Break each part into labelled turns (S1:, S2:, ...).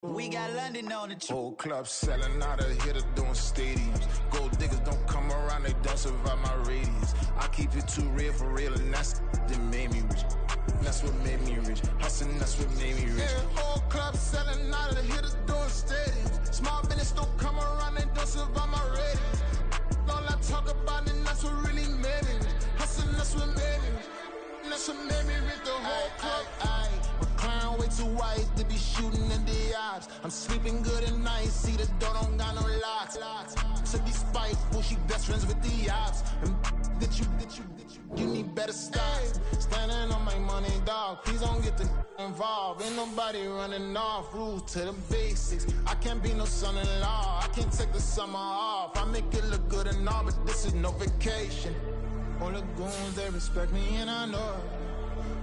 S1: We got London on the trip.
S2: Whole club selling out of hitter doing stadiums. Gold diggers don't come around, they don't survive my radius. I keep it too real for real, and that's that made me rich. That's what made me rich. Hustling, that's what made me rich. Yeah, whole club selling out of the hitters doing stadiums. Small business don't come around, they don't survive my radius. All I talk about, and that's what really made me rich. Hustling, that's what made me rich. That's what made me rich. The whole club. Clown way too white to be shooting in the ops. I'm sleeping good at night, see the door don't got no locks. To be spiteful, she best friends with the ops. And you need better stop. Standing on my money, dog. Please don't get the involved. Ain't nobody running off. Rules to the basics. I can't be no son-in-law. I can't take the summer off. I make it look good and all, but this is no vacation. All the goons, they respect me and I know it.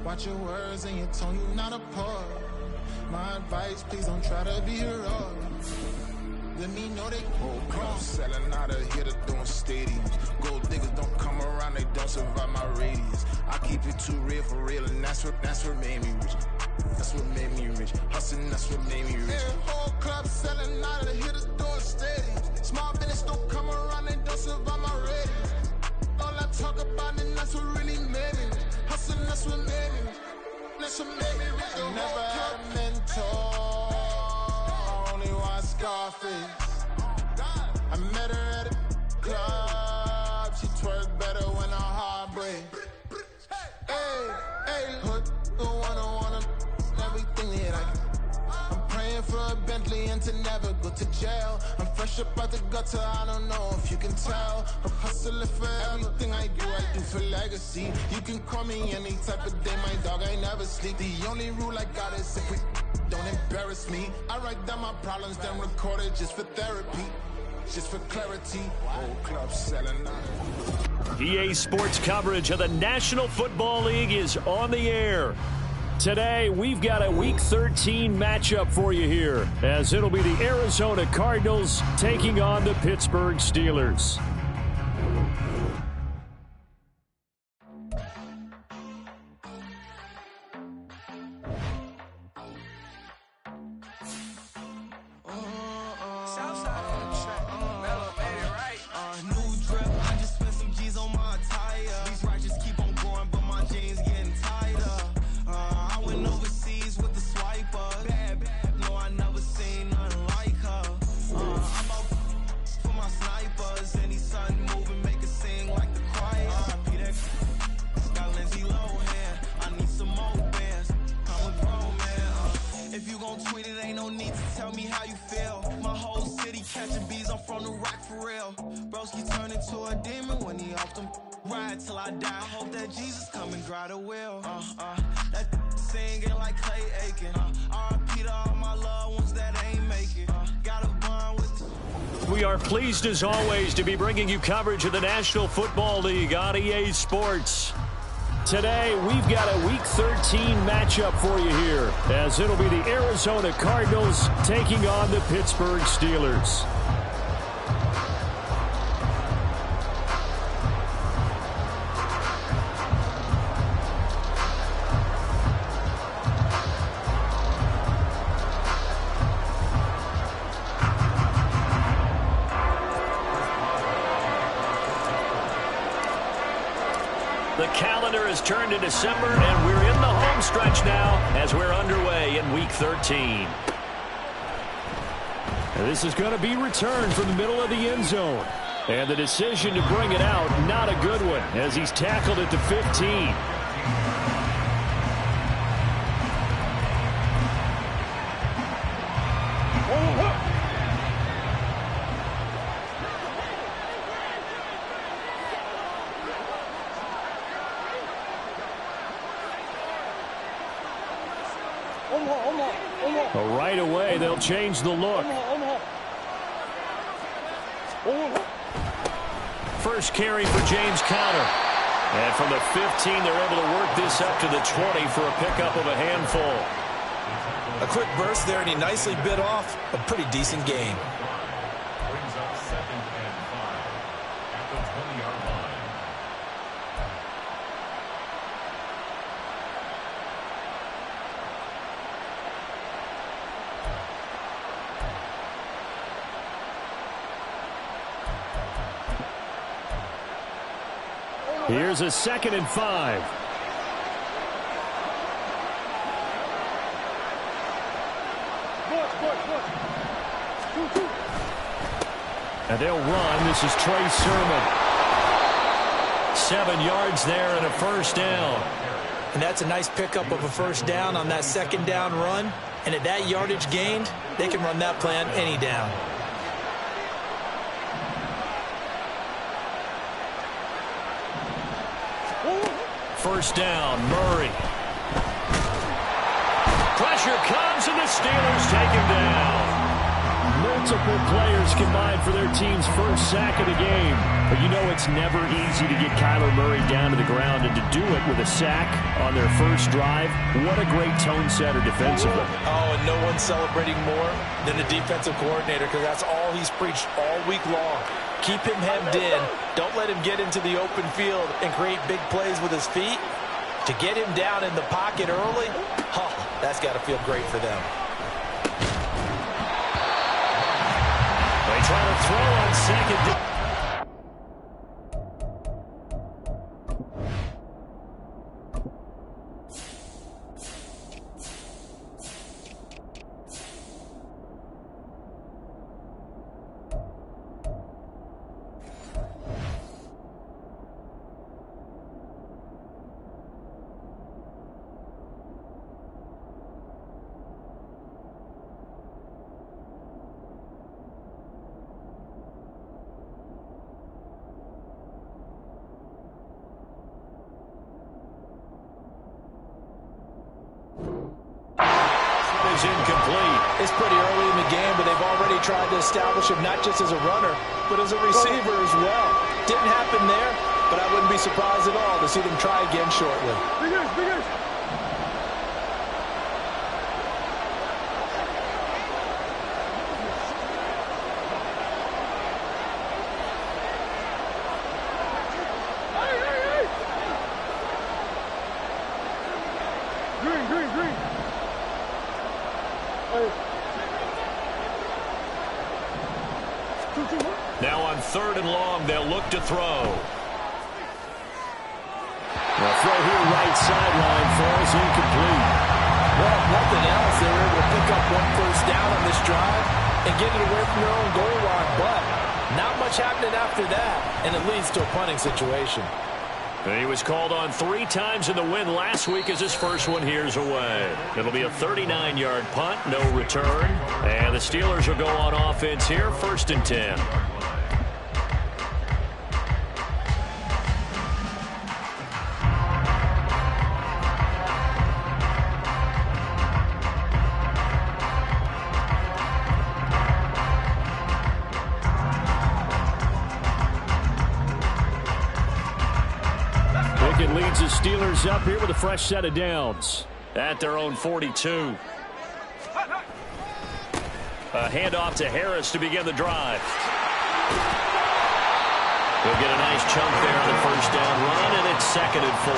S2: Watch your words and your tone, you not a poet. My advice, please don't try to be heroic. Let me know they whole club selling out of here to doing stadiums. Gold diggers don't come around, they don't survive my radius. I keep it too real for real, and that's what made me rich. That's what made me rich. Hustling, that's what made me rich. Yeah, whole club selling out of here to doing stadiums. Small business don't come around, they don't survive my radius. All I talk about, and that's what really made me rich. Hustling, that's what made me rich. That's what made me rich. I never had a mentor, only one Scarface. I met her at a club, she twerk better when her heart breaks. Hey, hood, wanna everything that I'm praying for a Bentley and to never go to jail. I'm fresh up out the gutter, I don't know if you can tell. I'm hustling for everything I do for legacy. You can call me any type of day, my dog, I never sleep. The only rule I got is if we don't embarrass me. I write down my problems, then record it just for therapy. Just for clarity, whole club selling out.
S3: EA Sports coverage of the National Football League is on the air. Today, we've got a Week 13 matchup for you here, as it'll be the Arizona Cardinals taking on the Pittsburgh Steelers. We are pleased as always to be bringing you coverage of the National Football League on EA Sports. Today, we've got a Week 13 matchup for you here, as it'll be the Arizona Cardinals taking on the Pittsburgh Steelers. The calendar has turned to December, and we're in the home stretch now as we're underway in Week 13. This is going to be returned from the middle of the end zone. And the decision to bring it out, not a good one, as he's tackled at the 15. Right away, they'll change the look. First carry for James Conner. And from the 15, they're able to work this up to the 20 for a pickup of a handful.
S4: A quick burst there, and he nicely bit off a pretty decent gain.
S5: Brings up 2nd and 5 at the 20-yard line.
S3: Here's a 2nd and 5. And they'll run. This is Trey Sermon. 7 yards there and a first down.
S4: And that's a nice pickup of a first down on that 2nd down run. And at that yardage gained, they can run that play on any down.
S3: First down, Murray. Pressure comes, and the Steelers take him down. Multiple players combined for their team's first sack of the game. But you know it's never easy to get Kyler Murray down to the ground, and to do it with a sack on their first drive, what a great tone setter defensively.
S4: Oh, and no one's celebrating more than the defensive coordinator, because that's all he's preached all week long. Keep him hemmed in. Don't let him get into the open field and create big plays with his feet. To get him down in the pocket early, that's got to feel great for them.
S3: They try to throw on 2nd down.
S4: Incomplete. It's pretty early in the game, but they've already tried to establish him not just as a runner, but as a receiver as well. Didn't happen there, but I wouldn't be surprised at all to see them try again shortly.
S3: Now on 3rd and long, they'll look to throw. The throw here right sideline falls incomplete.
S4: Well, if nothing else, they were able to pick up 1 first down on this drive and get it away from their own goal line. But not much happening after that, and it leads to a punting situation.
S3: He was called on 3 times in the win last week as his first one here's away. It'll be a 39-yard punt, no return. And the Steelers will go on offense here, 1st and 10. Pickett leads the Steelers up here with a fresh set of downs at their own 42. A handoff to Harris to begin the drive. He'll get a nice chunk there on the first down run, and it's 2nd and 4.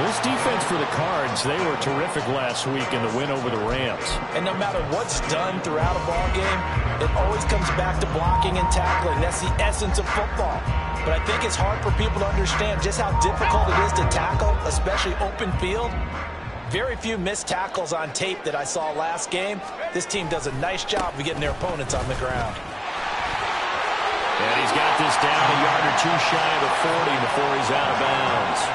S3: This defense for the Cards, they were terrific last week in the win over the Rams.
S4: And no matter what's done throughout a ball game, it always comes back to blocking and tackling. That's the essence of football. But I think it's hard for people to understand just how difficult it is to tackle, especially open field. Very few missed tackles on tape that I saw last game. This team does a nice job of getting their opponents on the ground.
S3: And he's got this down a yard or 2 shy of the 40 before he's out of bounds.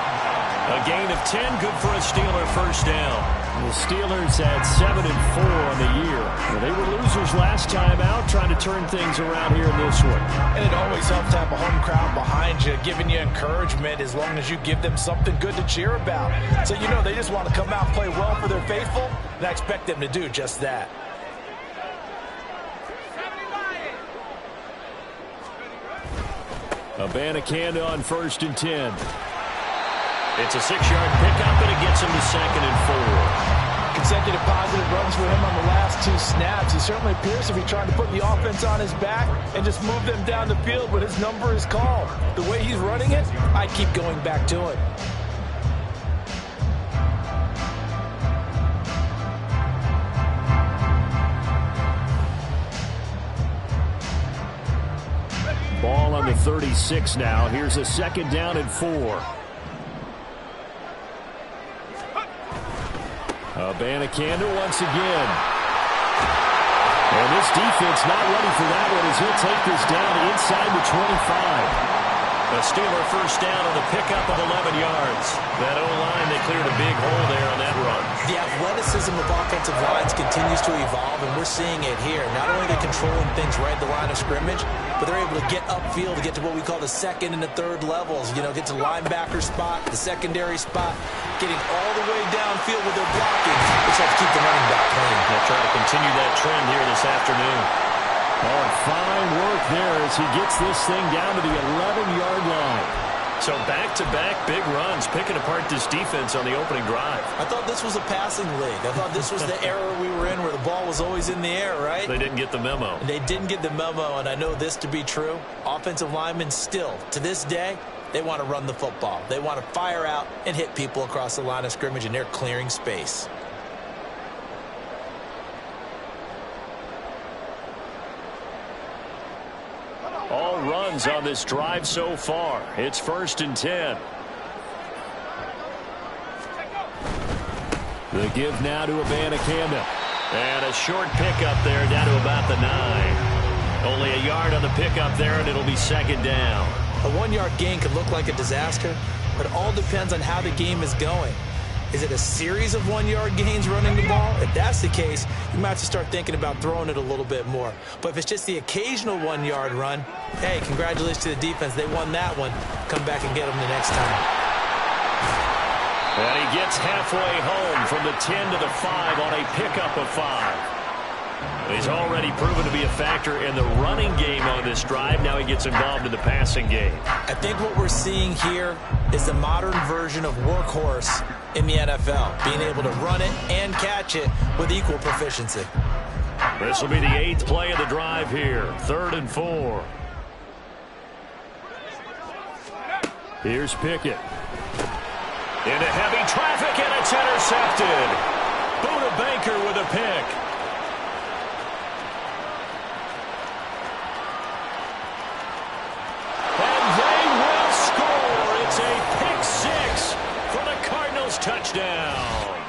S3: A gain of 10, good for a Steeler first down. The Steelers had 7 and 4 on the year. Well, they were losers last time out, trying to turn things around here in this one.
S4: And it always helps to have a home crowd behind you, giving you encouragement as long as you give them something good to cheer about. So you know they just want to come out and play well for their faithful, and I expect them to do just that.
S3: Abanikanda on 1st and 10. It's a 6-yard pickup, and it gets him to 2nd and 4.
S4: Consecutive positive runs for him on the last 2 snaps. He certainly appears to be trying to put the offense on his back and just move them down the field when his number is called. The way he's running it, I keep going back to it.
S3: Ball on the 36 now. Here's a 2nd down and 4. Abanikanda once again. And this defense not ready for that one as he'll take this down inside the 25. A Steeler first down on the pickup of 11 yards. That O-line, they cleared a big hole there on that run.
S4: The athleticism of offensive lines continues to evolve, and we're seeing it here. Not only are they controlling things right at the line of scrimmage, but they're able to get upfield to get to what we call the 2nd and the 3rd levels. You know, get to the linebacker spot, the secondary spot, getting all the way downfield with their blocking, which helps keep the running back clean.
S3: They'll try to continue that trend here this afternoon. Oh, fine work there as he gets this thing down to the 11-yard line. So back-to-back big runs, picking apart this defense on the opening drive.
S4: I thought this was a passing league. I thought this was the era we were in where the ball was always in the air, right?
S3: They didn't get the memo.
S4: They didn't get the memo, and I know this to be true. Offensive linemen still, to this day, they want to run the football. They want to fire out and hit people across the line of scrimmage, and they're clearing space.
S3: All runs on this drive so far. It's 1st and 10. The give now to Abanikanda. And a short pickup there down to about the 9. Only a yard on the pickup there, and it'll be 2nd down.
S4: A 1-yard gain could look like a disaster, but it all depends on how the game is going. Is it a series of 1-yard gains running the ball? If that's the case, you might have to start thinking about throwing it a little bit more. But if it's just the occasional 1-yard run, hey, congratulations to the defense. They won that one. Come back and get them the next time.
S3: And he gets halfway home from the 10 to the 5 on a pickup of 5. He's already proven to be a factor in the running game on this drive. Now he gets involved in the passing game.
S4: I think what we're seeing here is the modern version of workhorse in the NFL, being able to run it and catch it with equal proficiency.
S3: This will be the 8th play of the drive here. 3rd and 4. Here's Pickett. Into heavy traffic, and it's intercepted. Buda Baker with a pick. Touchdown.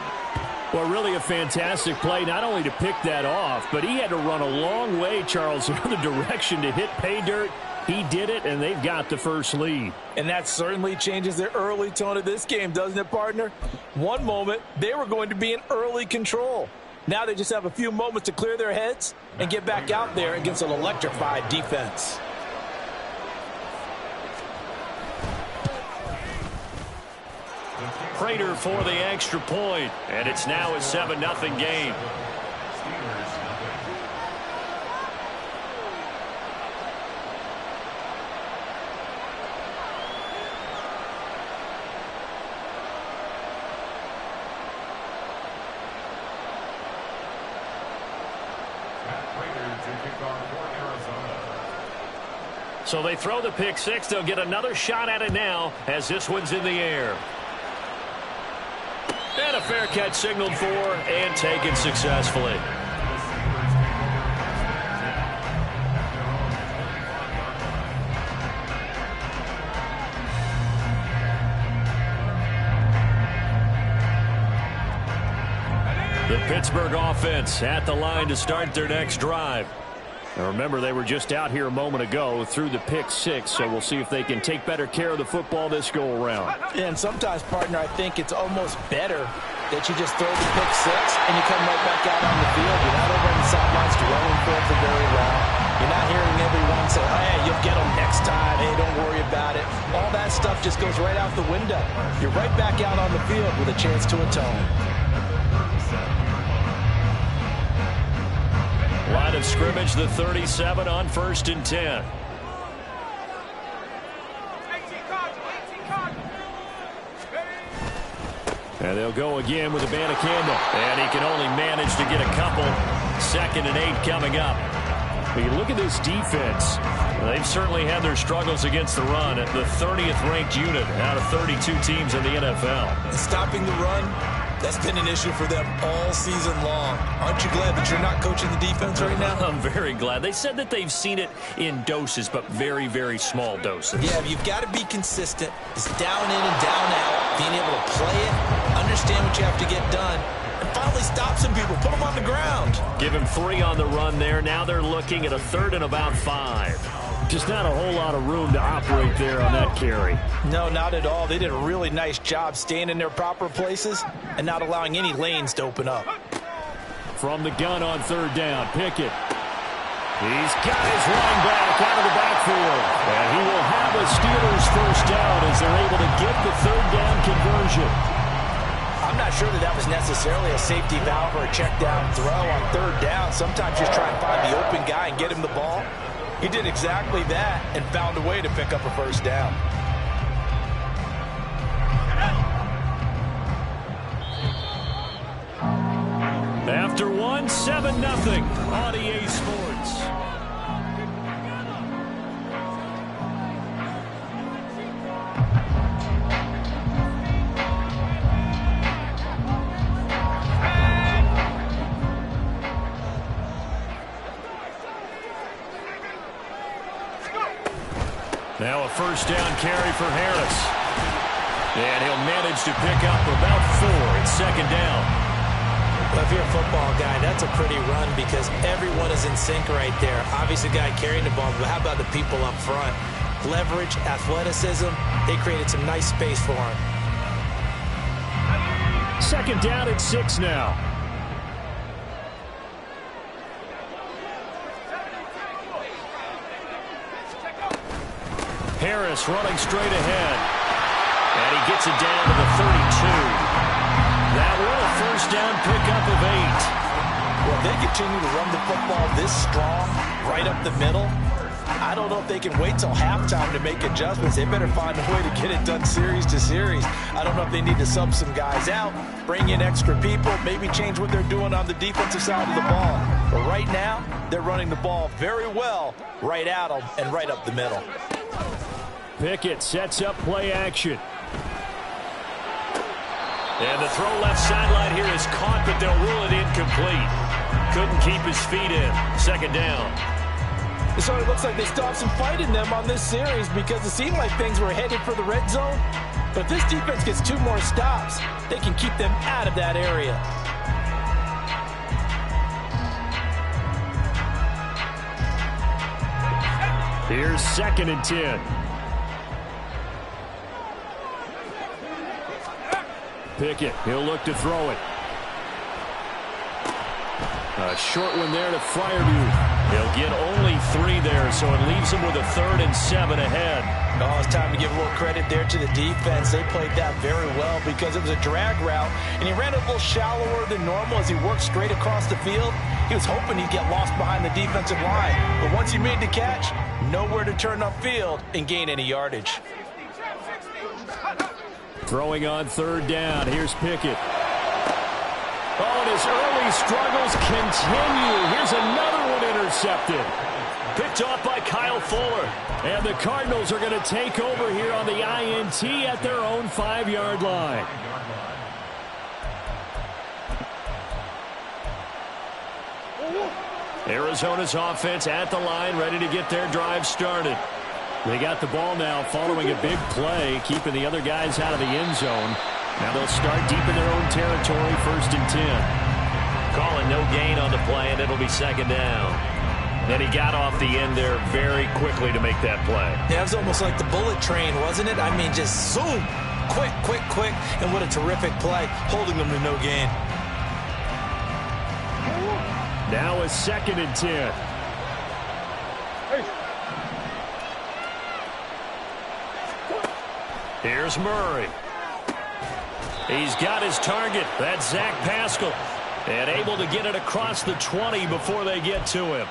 S3: Well, really a fantastic play, not only to pick that off, but he had to run a long way, Charles, in the direction to hit pay dirt. He did it, and they've got the first lead.
S4: And that certainly changes the early tone of this game, doesn't it, partner? One moment, they were going to be in early control. Now they just have a few moments to clear their heads and get back out there against an electrified defense.
S3: Prater for the extra point, and it's now a 7-0 game. So they throw the pick six. They'll get another shot at it now as this one's in the air. And a fair catch signaled for and taken successfully. The Pittsburgh offense at the line to start their next drive. Now remember, they were just out here a moment ago through the pick six, so we'll see if they can take better care of the football this go-around.
S4: And sometimes, partner, I think it's almost better that you just throw the pick six and you come right back out on the field. You're not over on the sidelines dwelling for it for very long. You're not hearing everyone say, hey, you'll get them next time. Hey, don't worry about it. All that stuff just goes right out the window. You're right back out on the field with a chance to atone.
S3: Line of scrimmage, the 37 on 1st and 10. And they'll go again with Abanikanda. And he can only manage to get a couple. 2nd and 8 coming up. But you look at this defense. They've certainly had their struggles against the run at the 30th ranked unit out of 32 teams in the NFL.
S4: Stopping the run That's been an issue for them all season long. Aren't you glad that you're not coaching the defense right now?
S3: I'm very glad. They said that they've seen it in doses, but very, very small doses.
S4: Yeah, you've got to be consistent. It's down in and down out, being able to play it, understand what you have to get done, and finally stop some people, put them on the ground.
S3: Give him 3 on the run there. Now they're looking at a 3rd and about 5. Just not a whole lot of room to operate there on that carry.
S4: No, not at all. They did a really nice job staying in their proper places and not allowing any lanes to open up.
S3: From the gun on 3rd down, Pickett. He's got his running back out of the backfield. And he will have a Steelers first down as they're able to get the 3rd down conversion.
S4: I'm not sure that was necessarily a safety valve or a check down throw on 3rd down. Sometimes just try and find the open guy and get him the ball. He did exactly that and found a way to pick up a first down.
S3: After 1, 7-0 on EA Sports. Now a first down carry for Harris. And he'll manage to pick up about 4 at 2nd down.
S4: Well, if you're a football guy, that's a pretty run because everyone is in sync right there. Obviously, the guy carrying the ball, but how about the people up front? Leverage, athleticism, they created some nice space for him.
S3: 2nd down at 6 now. Harris running straight ahead. And he gets it down to the 32. That one a first down pickup of 8.
S4: Well, if they continue to run the football this strong, right up the middle, I don't know if they can wait till halftime to make adjustments. They better find a way to get it done series to series. I don't know if they need to sub some guys out, bring in extra people, maybe change what they're doing on the defensive side of the ball. But right now, they're running the ball very well right at them and right up the middle.
S3: Pickett sets up play action. And the throw left sideline here is caught, but they'll rule it incomplete. Couldn't keep his feet in. 2nd down.
S4: It sort of looks like they still have some fight in them on this series because it seemed like things were headed for the red zone. But if this defense gets 2 more stops, they can keep them out of that area.
S3: Here's 2nd and 10. Pickett, he'll look to throw it. A short one there to Fryermuth. He'll get only 3 there, so it leaves him with a 3rd and 7 ahead.
S4: Oh, it's time to give a little credit there to the defense. They played that very well because it was a drag route, and he ran a little shallower than normal as he worked straight across the field. He was hoping he'd get lost behind the defensive line, but once he made the catch, nowhere to turn upfield and gain any yardage.
S3: Throwing on 3rd down. Here's Pickett. Oh, and his early struggles continue. Here's another one intercepted. Picked off by Kyle Fuller. And the Cardinals are going to take over here on the INT at their own 5-yard line. Arizona's offense at the line, ready to get their drive started. They got the ball now following a big play, keeping the other guys out of the end zone. Now they'll start deep in their own territory, 1st and 10. Calling no gain on the play, and it'll be 2nd down. And he got off the end there very quickly to make that play.
S4: Yeah, it was almost like the bullet train, wasn't it? I mean, just zoom. Quick, quick, quick. And what a terrific play, holding them to no gain.
S3: Now a 2nd and 10. Here's Murray. He's got his target. That's Zach Pascal. And able to get it across the 20 before they get to him.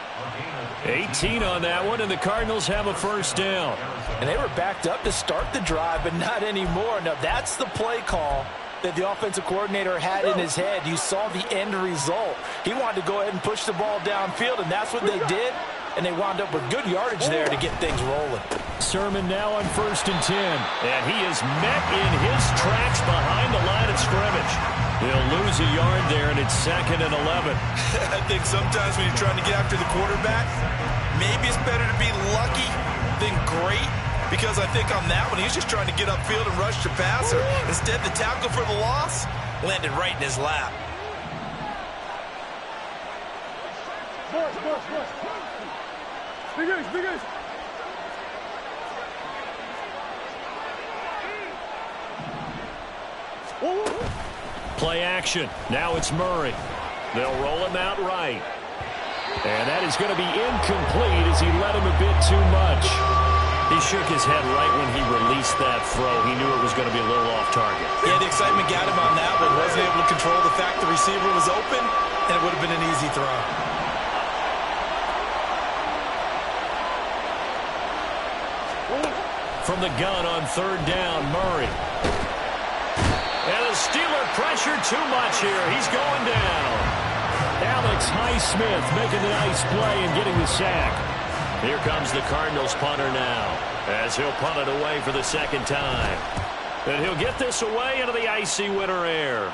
S3: 18 on that one, and the Cardinals have a first down.
S4: And they were backed up to start the drive, but not anymore. Now, that's the play call that the offensive coordinator had in his head. You saw the end result. He wanted to go ahead and push the ball downfield, and that's what they did. And they wound up with good yardage there to get things rolling.
S3: Sermon now on 1st and 10. And he is met in his tracks behind the line of scrimmage. He'll lose a yard there, and it's 2nd and 11.
S4: I think sometimes when you're trying to get after the quarterback, maybe it's better to be lucky than great. Because I think on that one, he's just trying to get upfield and rush the passer. Instead, the tackle for the loss landed right in his lap.
S3: Play action. Now it's Murray. They'll roll him out right. And that is going to be incomplete as he led him a bit too much. He shook his head right when he released that throw. He knew it was going to be a little off target.
S4: Yeah, the excitement got him on that one. Wasn't able to control the fact the receiver was open, and it would have been an easy throw.
S3: From the gun on 3rd down, Murray. And the Steeler pressure too much here. He's going down. Alex Highsmith making the nice play and getting the sack. Here comes the Cardinals punter now, as he'll punt it away for the 2nd time. And he'll get this away into the icy winter air.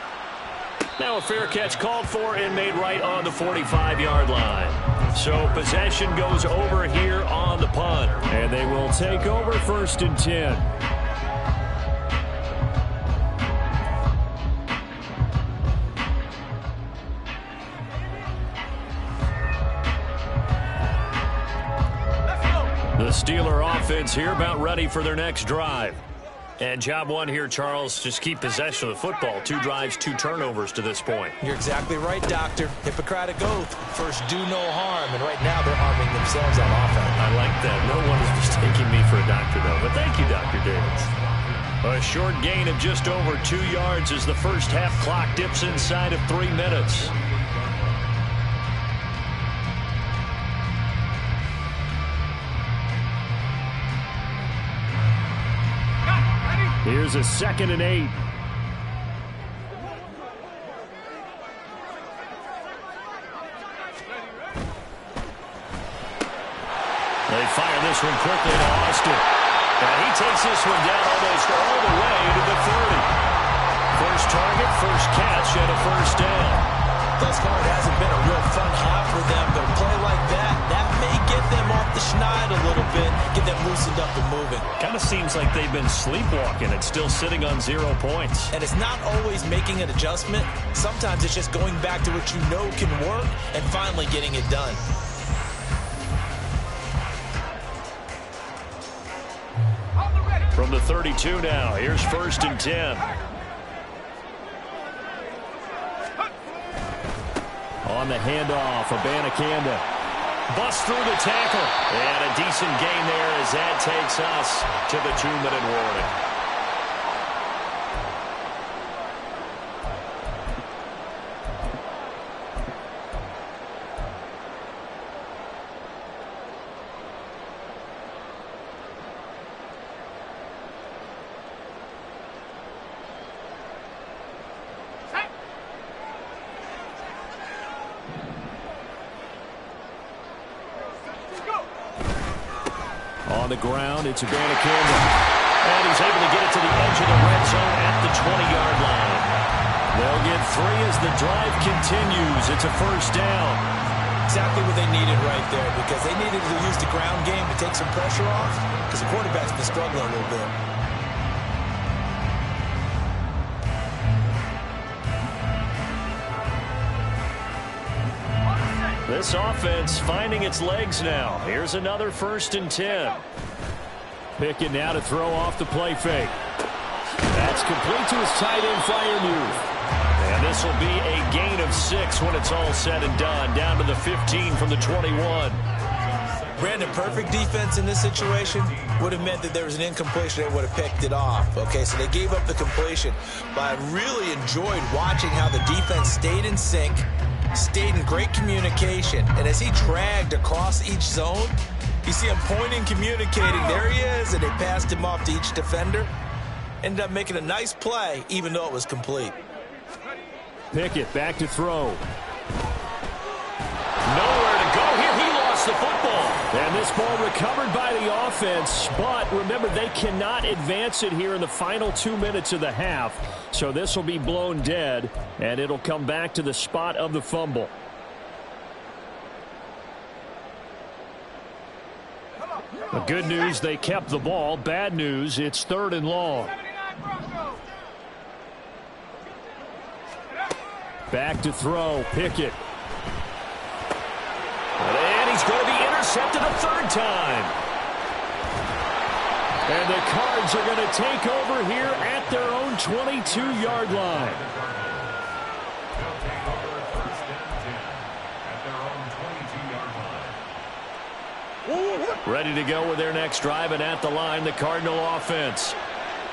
S3: Now a fair catch called for and made right on the 45-yard line. So possession goes over here on the punt. And they will take over 1st and 10. The Steeler offense here about ready for their next drive. And job one here, Charles, just keep possession of the football. 2 drives, 2 turnovers to this point.
S4: You're exactly right, Doctor. Hippocratic oath. First, do no harm. And right now, they're harming themselves on offense.
S3: I like that. No one is mistaking me for a doctor, though. But thank you, Dr. Davis. A short gain of just over 2 yards as the first half clock dips inside of 3 minutes. Here's a 2nd and 8. They fire this one quickly to Austin. And he takes this one down almost all the way to the 30. First target, first catch, and a first down.
S4: Thus far, it hasn't been a real fun half for them, but a play like that may get them off the schneid a little bit, get them loosened up and moving.
S3: Kind of seems like they've been sleepwalking. It's still sitting on 0 points.
S4: And it's not always making an adjustment. Sometimes it's just going back to what you know can work and finally getting it done.
S3: From the 32 now, here's 1st and 10. On the handoff, Abanikanda. Busts through the tackle. And a decent gain there as that takes us to the 2-minute warning. On the ground, it's Abanikanda. And he's able to get it to the edge of the red zone at the 20-yard line. They'll get 3 as the drive continues. It's a first down.
S4: Exactly what they needed right there, because they needed to use the ground game to take some pressure off, because the quarterback's been struggling a little bit.
S3: This offense finding its legs now. Here's another 1st and 10. Pickett now to throw off the play fake. That's complete to his tight end, Freiermuth. And this will be a gain of 6 when it's all said and done. Down to the 15 from the 21.
S4: Brandon, perfect defense in this situation would have meant that there was an incompletion. They would have picked it off. Okay, so they gave up the completion. But I really enjoyed watching how the defense stayed in sync, stayed in great communication. And as he dragged across each zone, you see him pointing, communicating. There he is, and they passed him off to each defender. Ended up making a nice play, even though it was complete.
S3: Pickett back to throw. Nowhere to go here. He lost the football. And this This ball recovered by the offense, but remember, they cannot advance it here in the final 2 minutes of the half. So this will be blown dead, and it'll come back to the spot of the fumble. The good news, they kept the ball. Bad news, it's 3rd and long. Back to throw, Pickett. And he's going to be intercepted a 3rd time. And the Cards are going to take over here at their own 22-yard line.
S5: They'll take over 1st and 10 at their own 22-yard line.
S3: Ready to go with their next drive, and at the line, the Cardinal offense.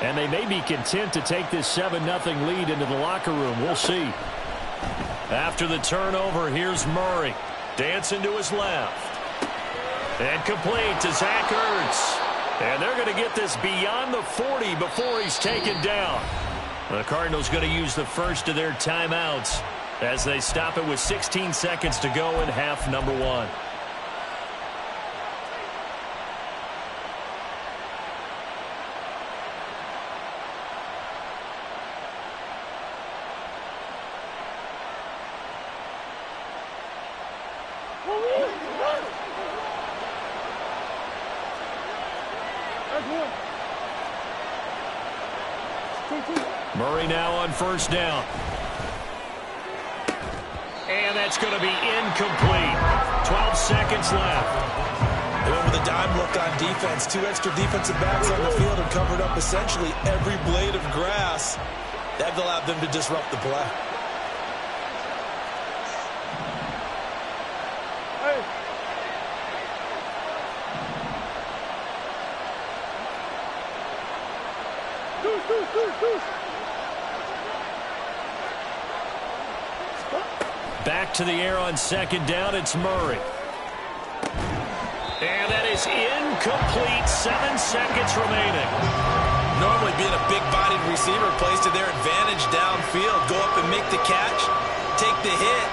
S3: And they may be content to take this 7-0 lead into the locker room. We'll see. After the turnover, here's Murray. Dancing to his left. And complete to Zach Ertz. And they're going to get this beyond the 40 before he's taken down. The Cardinals going to use the first of their timeouts as they stop it with 16 seconds to go in half number 1. Murray now on 1st down. And that's going to be incomplete. 12 seconds left.
S4: They went with a dime look on defense. 2 extra defensive backs on the field and covered up essentially every blade of grass. That allowed them to disrupt the play.
S3: Back to the air on 2nd down. It's Murray. And that is incomplete. 7 seconds remaining.
S4: Normally being a big-bodied receiver plays to their advantage downfield. Go up and make the catch, take the hit,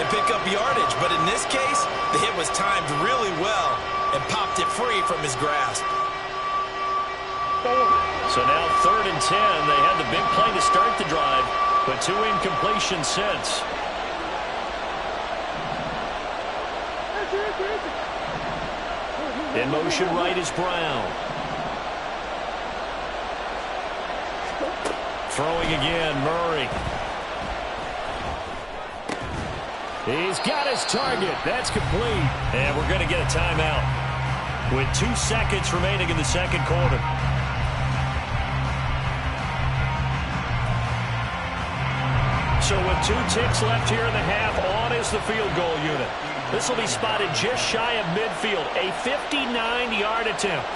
S4: and pick up yardage. But in this case, the hit was timed really well and popped it free from his grasp.
S3: So now 3rd and 10. They had the big play to start the drive, but 2 incompletions since. In motion right is Brown. Throwing again, Murray. He's got his target. That's complete. And we're going to get a timeout with 2 seconds remaining in the 2nd quarter. So with 2 ticks left here in the half, on is the field goal unit. This will be spotted just shy of midfield. A 59-yard attempt.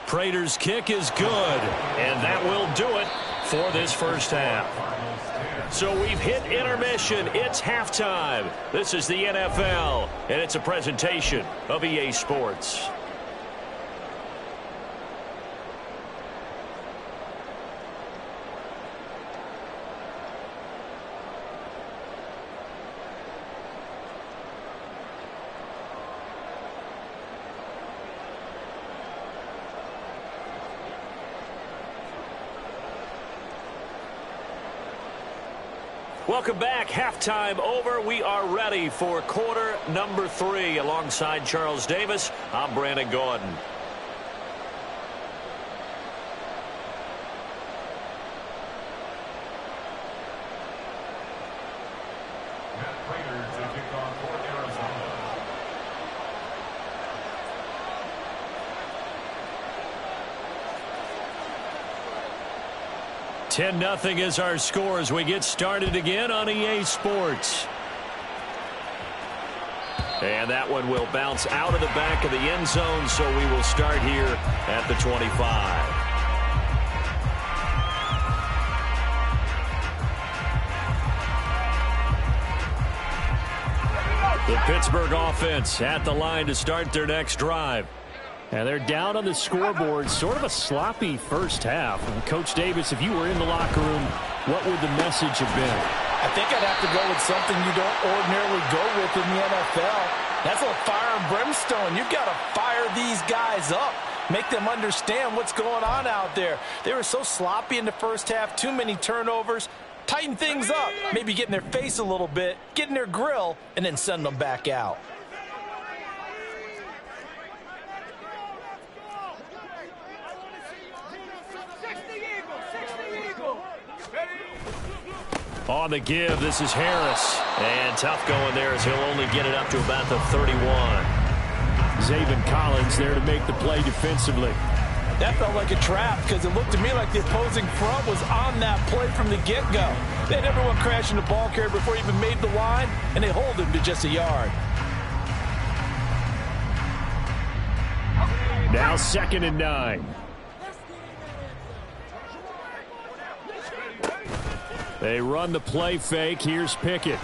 S3: Prater's kick is good, and that will do it for this 1st half. So we've hit intermission. It's halftime. This is the NFL, and it's a presentation of EA Sports. Welcome back. Halftime over. We are ready for quarter number 3. Alongside Charles Davis, I'm Brandon Gordon.
S5: Matt Prater to kick off for Arizona.
S3: 10-0 is our score as we get started again on EA Sports. And that one will bounce out of the back of the end zone, so we will start here at the 25. The Pittsburgh offense at the line to start their next drive. And they're down on the scoreboard, sort of a sloppy first half. And Coach Davis, if you were in the locker room, what would the message have been?
S4: I think I'd have to go with something you don't ordinarily go with in the NFL. That's a fire and brimstone. You've got to fire these guys up. Make them understand what's going on out there. They were so sloppy in the first half, too many turnovers. Tighten things up, maybe get in their face a little bit, get in their grill, and then send them back out.
S3: On the give, this is Harris. And tough going there as he'll only get it up to about the 31. Zaven Collins there to make the play defensively.
S4: That felt like a trap because it looked to me like the opposing front was on that play from the get-go. They had everyone crashing the ball carrier before he even made the line, and they hold him to just a yard.
S3: Now 2nd and 9. They run the play fake. Here's Pickett.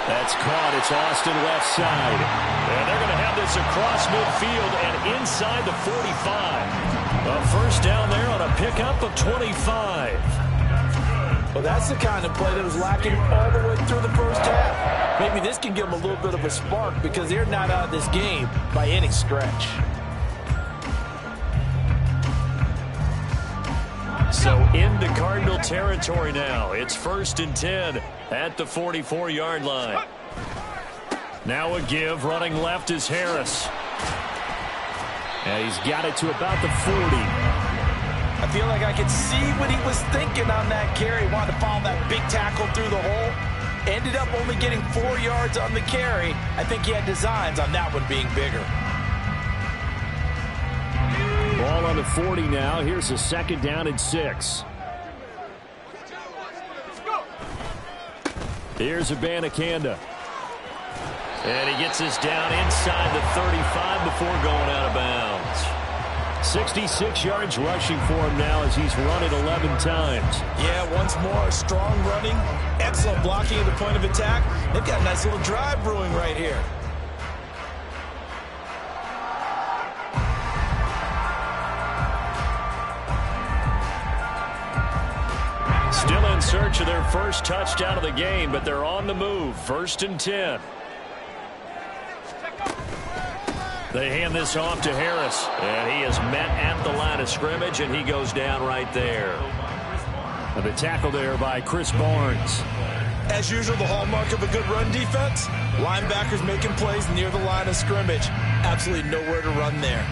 S3: That's caught. It's Austin left side. And they're going to have this across midfield and inside the 45. A first down there on a pickup of 25.
S4: Well, that's the kind of play that was lacking all the way through the first half. Maybe this can give them a little bit of a spark because they're not out of this game by any stretch.
S3: So into Cardinal territory now. It's 1st and 10 at the 44-yard line. Now a give. Running left is Harris. And he's got it to about the 40.
S4: I feel like I could see what he was thinking on that carry. Wanted to follow that big tackle through the hole. Ended up only getting 4 yards on the carry. I think he had designs on that one being bigger.
S3: Ball on the 40 now. Here's a 2nd down and 6. Here's Abanikanda. And he gets us down inside the 35 before going out of bounds. 66 yards rushing for him now as he's run it 11 times.
S4: Yeah, once more, strong running, excellent blocking at the point of attack. They've got a nice little drive brewing right here.
S3: Still in search of their first touchdown of the game, but they're on the move. 1st and 10. They hand this off to Harris, and he is met at the line of scrimmage, and he goes down right there. And the tackle there by Chris Barnes.
S4: As usual, the hallmark of a good run defense, linebackers making plays near the line of scrimmage. Absolutely nowhere to run there.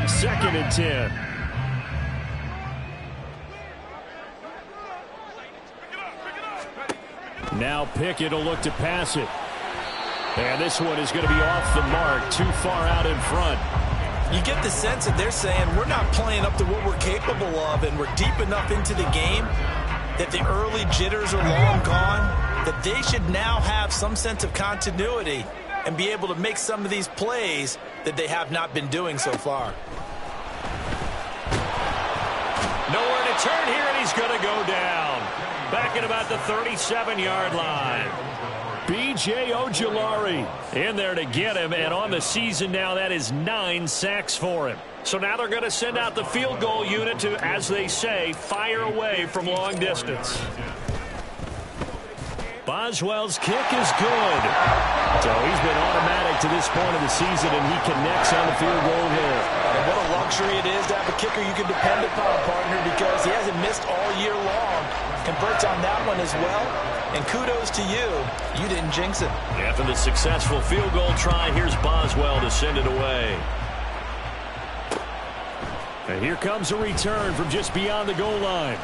S3: Second and 10. Now Pickett will look to pass it. And this one is going to be off the mark, too far out in front.
S4: You get the sense that they're saying we're not playing up to what we're capable of, and we're deep enough into the game that the early jitters are long gone, that they should now have some sense of continuity and be able to make some of these plays that they have not been doing so far.
S3: Nowhere to turn here, and he's going to go down. Back at about the 37-yard line. B.J. Ojulari in there to get him, and on the season now, that is 9 sacks for him. So now they're going to send out the field goal unit to, as they say, fire away from long distance. Boswell's kick is good. So he's been automatic to this point of the season, and he connects on the field goal there.
S4: And what a luxury it is to have a kicker you can depend upon, partner, because he hasn't missed all year long. Converts on that one as well. And kudos to you. You didn't jinx it.
S3: After the successful field goal try, here's Boswell to send it away. And here comes a return from just beyond the goal line.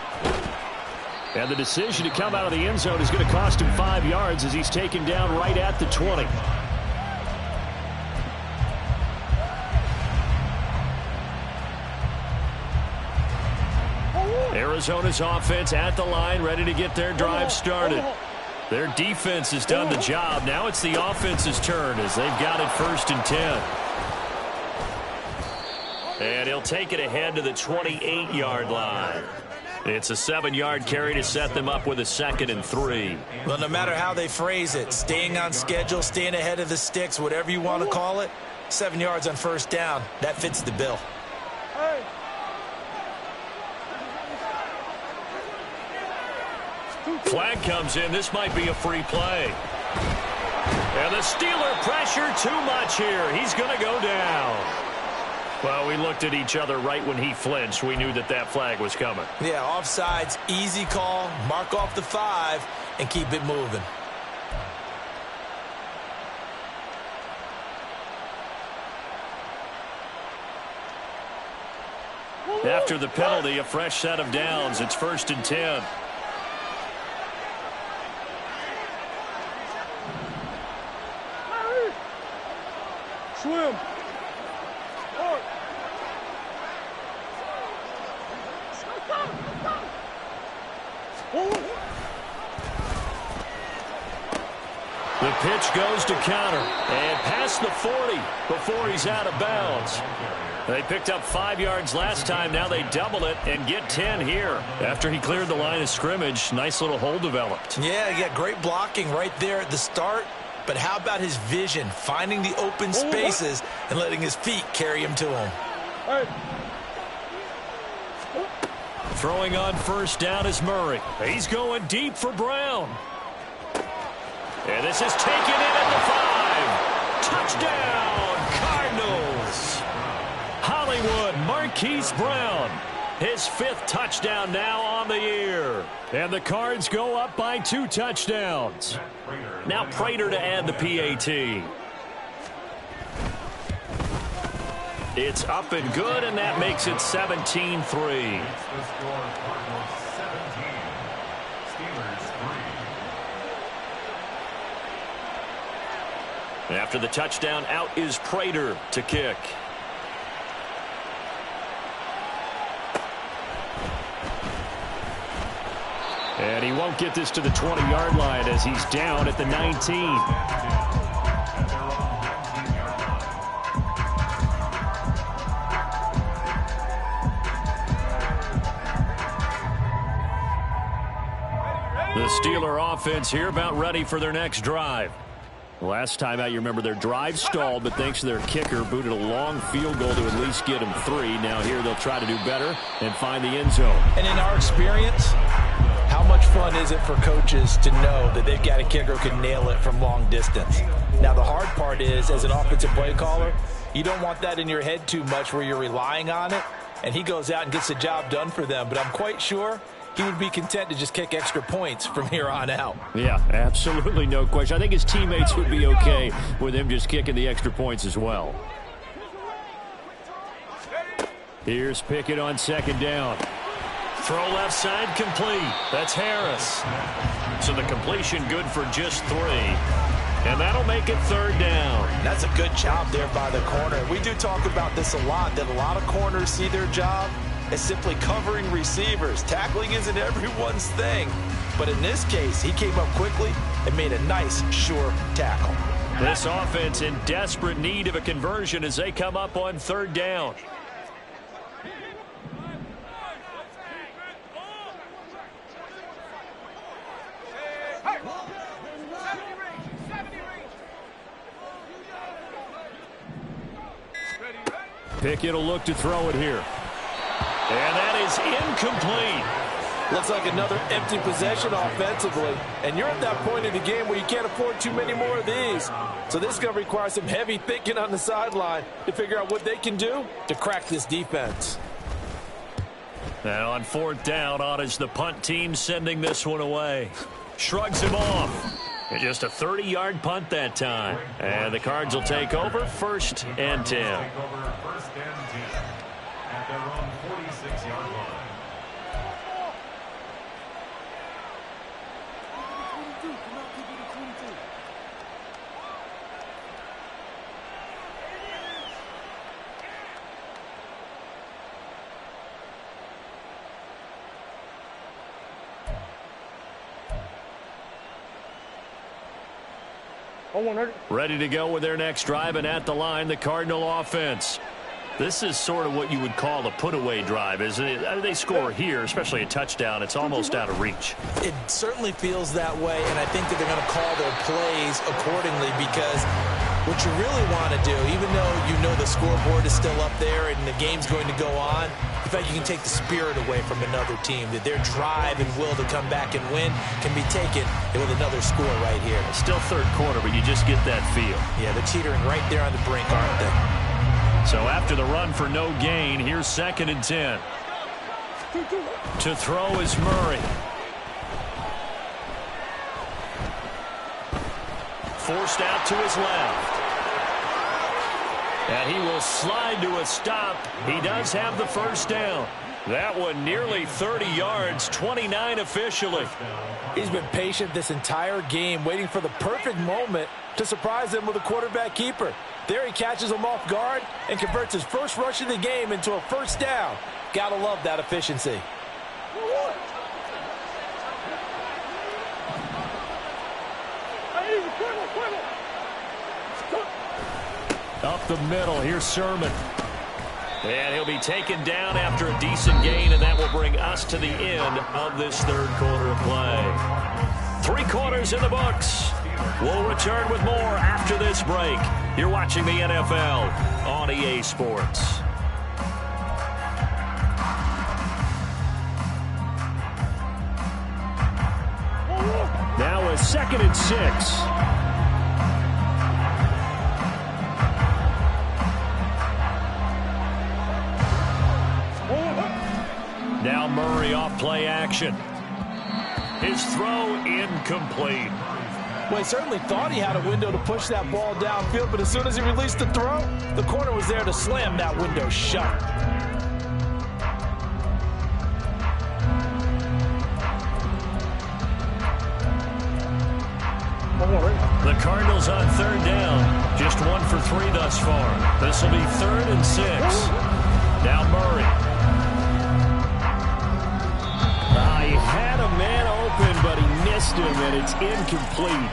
S3: And the decision to come out of the end zone is going to cost him 5 yards as he's taken down right at the 20. Arizona's offense at the line, ready to get their drive started. Their defense has done the job. Now it's the offense's turn as they've got it 1st and 10. And he'll take it ahead to the 28-yard line. It's a 7-yard carry to set them up with a 2nd and 3.
S4: Well, no matter how they phrase it, staying on schedule, staying ahead of the sticks, whatever you want to call it, 7 yards on first down, that fits the bill.
S3: Flag comes in. This might be a free play. And the Steeler pressure too much here. He's going to go down. Well, we looked at each other right when he flinched. We knew that that flag was coming.
S4: Yeah, offsides, easy call, mark off the 5, and keep it moving.
S3: After the penalty, a fresh set of downs. It's 1st and 10.
S1: Swim.
S3: The pitch goes to counter and past the 40 before he's out of bounds. They picked up 5 yards last time. Now they double it and get 10 here. After he cleared the line of scrimmage, nice little hole developed.
S4: Yeah, he got great blocking right there at the start. But how about his vision, finding the open spaces and letting his feet carry him to him?
S3: Throwing on first down is Murray. He's going deep for Brown. And this is taken in at the 5. Touchdown, Cardinals. Hollywood Marquise Brown. His 5th touchdown now on the year. And the Cards go up by 2 touchdowns. Now Prater to add the PAT. It's up and good, and that makes it 17-3. After the touchdown, out is Prater to kick. And he won't get this to the 20-yard line as he's down at the 19. The Steeler offense here about ready for their next drive. Last time out, you remember their drive stalled, but thanks to their kicker, booted a long field goal to at least get them 3. Now here they'll try to do better and find the end zone.
S4: And in our experience, how much fun is it for coaches to know that they've got a kicker who can nail it from long distance? Now, the hard part is, as an offensive play caller, you don't want that in your head too much where you're relying on it, and he goes out and gets the job done for them. But I'm quite sure he would be content to just kick extra points from here on out.
S3: Yeah, absolutely no question. I think his teammates would be okay with him just kicking the extra points as well. Here's Pickett on 2nd down. Throw left side complete. That's Harris. So the completion good for just 3. And that'll make it 3rd down.
S4: That's a good job there by the corner. We do talk about this a lot, that a lot of corners see their job as simply covering receivers. Tackling isn't everyone's thing. But in this case, he came up quickly and made a nice, sure tackle.
S3: This offense in desperate need of a conversion as they come up on 3rd down. Pickett will look to throw it here. And that is incomplete.
S4: Looks like another empty possession offensively. And you're at that point in the game where you can't afford too many more of these. So this is going to require some heavy thinking on the sideline to figure out what they can do to crack this defense.
S3: Now on 4th down, on is the punt team sending this one away. Shrugs him off. And just a 30-yard punt that time. And the Cards will take over 1st and 10.
S5: At their own 46-yard line.
S3: Ready to go with their next drive, and at the line, the Cardinal offense. This is sort of what you would call a put-away drive, isn't it? They score here, especially a touchdown. It's almost out of reach.
S4: It certainly feels that way, and I think that they're going to call their plays accordingly because what you really want to do, even though you know the scoreboard is still up there and the game's going to go on, in fact, you can take the spirit away from another team, that their drive and will to come back and win can be taken with another score right here.
S3: Still third quarter, but you just get that feel.
S4: Yeah, they're teetering right there on the brink, aren't they?
S3: So after the run for no gain, here's 2nd and 10. To throw is Murray. Forced out to his left. And he will slide to a stop. He does have the first down. That one nearly 30 yards, 29 officially.
S4: He's been patient this entire game, waiting for the perfect moment to surprise him with a quarterback keeper. There he catches him off guard and converts his first rush of the game into a first down. Gotta love that efficiency.
S3: Up the middle, here's Sermon. And he'll be taken down after a decent gain, and that will bring us to the end of this third quarter of play. 3 quarters in the books. We'll return with more after this break. You're watching the NFL on EA Sports. Now a 2nd and 6. Now Murray off play action. His throw incomplete.
S4: Well, he certainly thought he had a window to push that ball downfield, but as soon as he released the throw, the corner was there to slam that window shut.
S3: The Cardinals on 3rd down. Just 1 for 3 thus far. This will be 3rd and 6. Now Murray. He had a man open, but he missed him, and it's incomplete.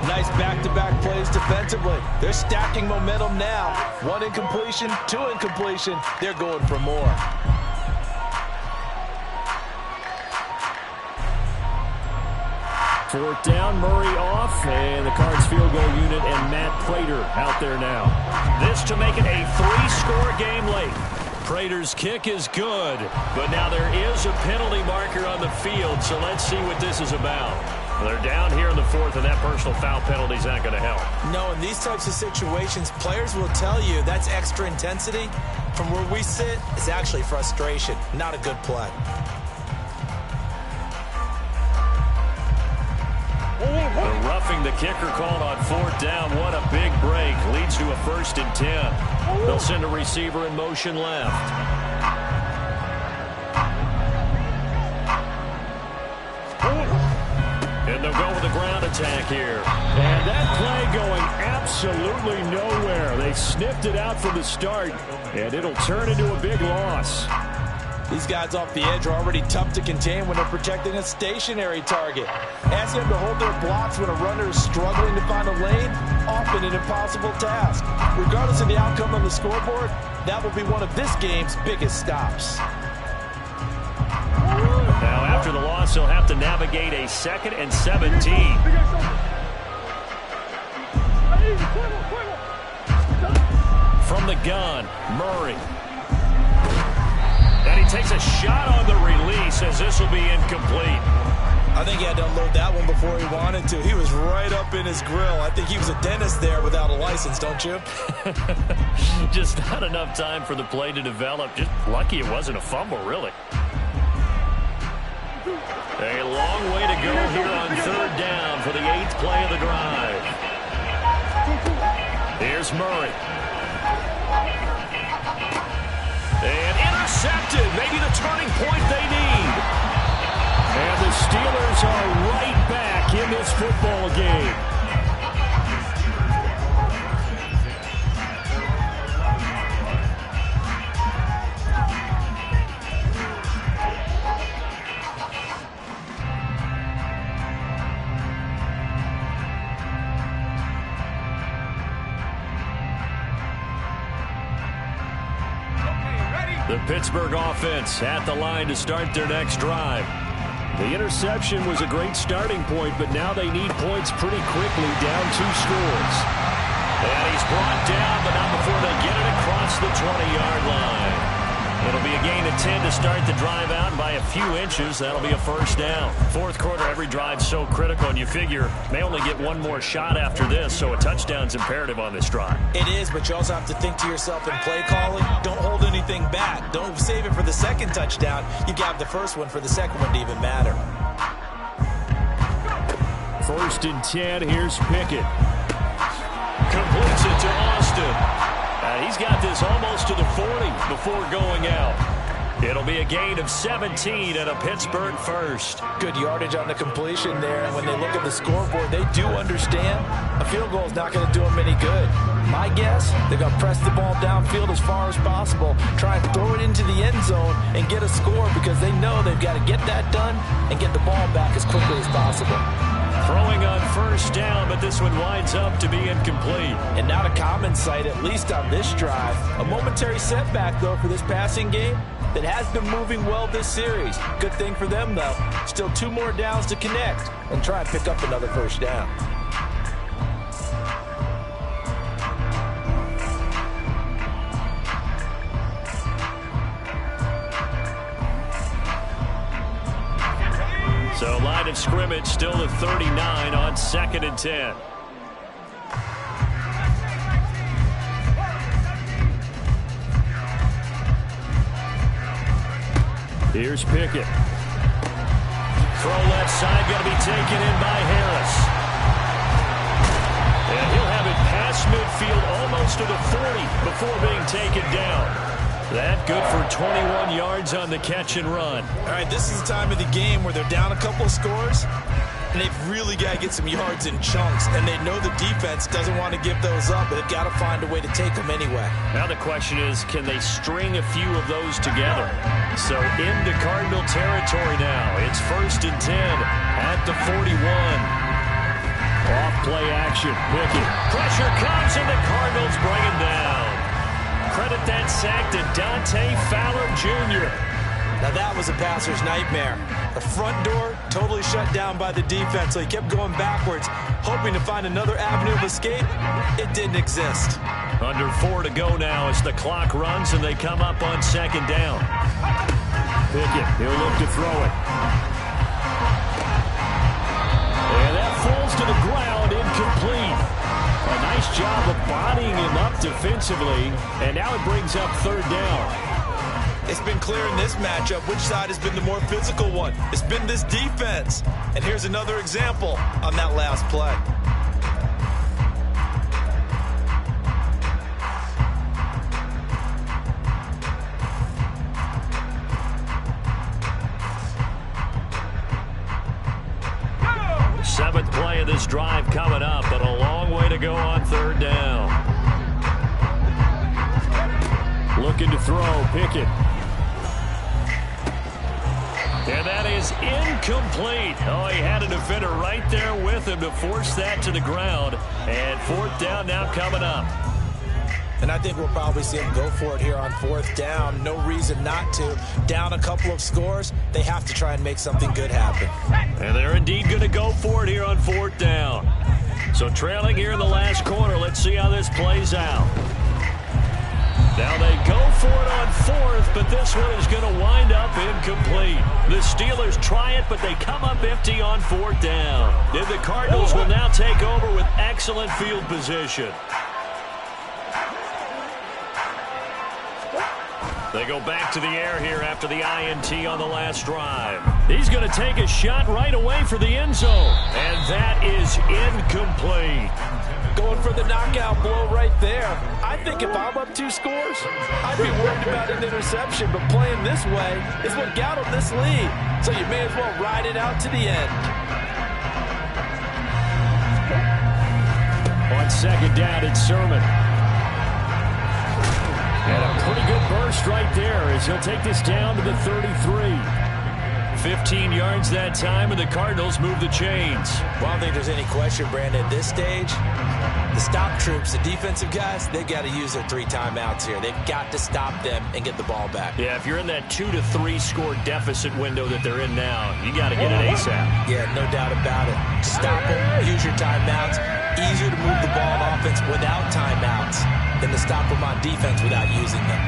S4: Nice back-to-back plays defensively. They're stacking momentum now. 1 incompletion, 2 incompletion. They're going for more.
S3: Fourth down, Murray off, and the Cards field goal unit and Matt Prater out there now. This to make it a 3-score game late. Prater's kick is good, but now there is a penalty marker on the field, so let's see what this is about. Well, they're down here in the 4th, and that personal foul penalty is not going to help.
S4: No, in these types of situations, players will tell you that's extra intensity. From where we sit, it's actually frustration, not a good play.
S3: The roughing the kicker called on 4th down. What a big break. Leads to a 1st and 10. They'll send a receiver in motion left. And they'll go with the ground attack here. And that play going absolutely nowhere. They sniffed it out from the start, and it'll turn into a big loss.
S4: These guys off the edge are already tough to contain when they're protecting a stationary target. Asking them to hold their blocks when a runner is struggling to find a lane, often an impossible task. Regardless of the outcome on the scoreboard, that will be one of this game's biggest stops.
S3: Now, after the loss, he'll have to navigate a 2nd and 17. From the gun, Murray. And he takes a shot on the release as this will be incomplete.
S4: I think he had to unload that one before he wanted to. He was right up in his grill. I think he was a dentist there without a license, don't you?
S3: Just not enough time for the play to develop. Just lucky it wasn't a fumble, really. A long way to go here on 3rd down for the 8th play of the drive. Here's Murray. And intercepted. Maybe the turning point they need. And the Steelers are right back in this football game. The Pittsburgh offense at the line to start their next drive. The interception was a great starting point, but now they need points pretty quickly, down 2 scores. And he's brought down, but not before they get it across the 20-yard line. It'll be a gain of 10 to start the drive out, and by a few inches, that'll be a first down. Fourth quarter, every drive's so critical, and you figure may only get one more shot after this, so a touchdown's imperative on this drive.
S4: It is, but you also have to think to yourself in play calling, don't hold anything back. Don't save it for the second touchdown. You got the first one for the second one to even matter.
S3: First and 10, here's Pickett. Completes it to Austin. He's got this almost to the 40 before going out. It'll be a gain of 17 and a Pittsburgh first.
S4: Good yardage on the completion there, and when they look at the scoreboard, they do understand a field goal is not going to do them any good. My guess, they're going to press the ball downfield as far as possible, try and throw it into the end zone and get a score because they know they've got to get that done and get the ball back as quickly as possible.
S3: Throwing on first down, but this one winds up to be incomplete.
S4: And not a common sight, at least on this drive. A momentary setback, though, for this passing game that has been moving well this series. Good thing for them, though. Still 2 more downs to connect and try and pick up another first down.
S3: So line of scrimmage still at 39 on 2nd and 10. Here's Pickett. Throw left side, going to be taken in by Harris. And he'll have it past midfield almost to the 40 before being taken down. That good for 21 yards on the catch and run.
S4: All right, this is the time of the game where they're down a couple of scores, and they've really got to get some yards in chunks, and they know the defense doesn't want to give those up, but they've got to find a way to take them anyway.
S3: Now the question is, can they string a few of those together? So into Cardinal territory now. It's 1st and 10 at the 41. Off play action. Pickett. Pressure comes, and the Cardinals bring him down. Credit that sack to Dante Fowler Jr.
S4: Now that was a passer's nightmare. The front door totally shut down by the defense, so he kept going backwards, hoping to find another avenue of escape. It didn't exist.
S3: Under 4 to go now as the clock runs and they come up on 2nd down. Pickett, he'll look to throw it. And that falls to the ground, incomplete. A nice job of bodying him up defensively, and now it brings up 3rd down.
S4: It's been clear in this matchup which side has been the more physical one. It's been this defense. And here's another example on that last play.
S3: Seventh play of this drive coming up, but a long way to go on 3rd down. Looking to throw, Pickett. And that is incomplete. Oh, he had a defender right there with him to force that to the ground. And 4th down now coming up.
S4: And I think we'll probably see him go for it here on 4th down. No reason not to. Down a couple of scores, they have to try and make something good happen.
S3: And they're indeed going to go for it here on 4th down. So trailing here in the last quarter, let's see how this plays out. Now they go for it on 4th, but this one is going to wind up incomplete. The Steelers try it, but they come up empty on 4th down. And the Cardinals will now take over with excellent field position. They go back to the air here after the INT on the last drive. He's going to take a shot right away for the end zone. And that is incomplete.
S4: Going for the knockout blow right there. I think if I'm up 2 scores, I'd be worried about an interception. But playing this way is what got him this lead. So you may as well ride it out to the end.
S3: On 2nd down, it's Sermon. And a pretty good burst right there as he'll take this down to the 33. 15 yards that time, and the Cardinals move the chains.
S4: Well, I don't think there's any question, Brandon, at this stage, The stop troops, the defensive guys, they got to use their 3 timeouts here. They've got to stop them and get the ball back.
S3: Yeah, if you're in that 2 to 3 score deficit window that they're in now, you got to get it ASAP.
S4: Yeah, no doubt about it. Stop them, use your timeouts. Easier to move the ball on offense without timeouts than to stop them on defense without using them.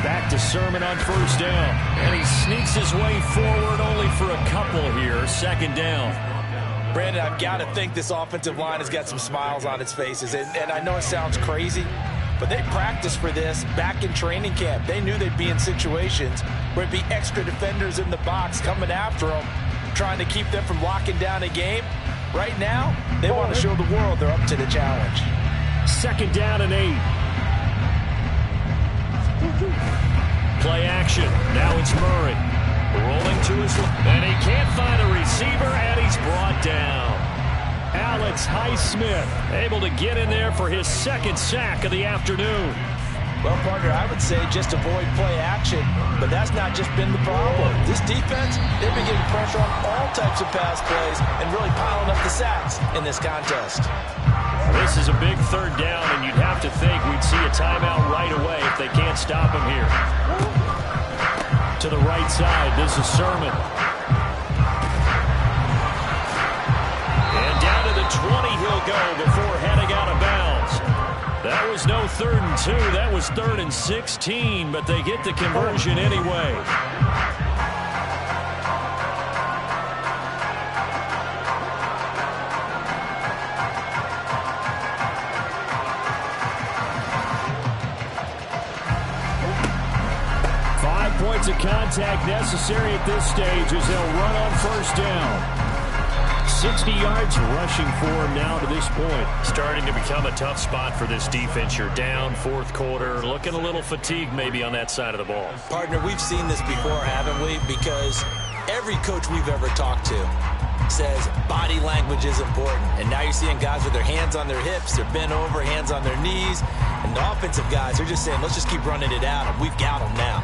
S3: Back to Sermon on first down. And he sneaks his way forward only for a couple here. Second down.
S4: Brandon, I've got to think this offensive line has got some smiles on its faces. And I know it sounds crazy, but they practiced for this back in training camp. They knew they'd be in situations where it'd be extra defenders in the box coming after them, trying to keep them from locking down a game. Right now, they want to show the world they're up to the challenge.
S3: Second down and 8. Play action. Now it's Murray. Rolling to his left. And he can't find a receiver, and he's brought down. Alex Highsmith able to get in there for his second sack of the afternoon.
S4: Well, partner, I would say just avoid play action, but that's not just been the problem. This defense, they've been getting pressure on all types of pass plays and really piling up the sacks in this contest.
S3: This is a big third down, and you'd have to think we'd see a timeout right away if they can't stop him here. To the right side, this is Sermon. And down to the 20 he'll go before heading out of bounds. That was no 3rd and 2. That was 3rd and 16, but they get the conversion anyway. Points of contact necessary at this stage as they'll run on first down. 60 yards rushing for him now to this point. Starting to become a tough spot for this defense. You're down 4th quarter, looking a little fatigued maybe on that side of the ball.
S4: Partner, we've seen this before, haven't we? Because every coach we've ever talked to says body language is important. And now you're seeing guys with their hands on their hips, they're bent over, hands on their knees. And the offensive guys are just saying, let's just keep running it out, and we've got them now.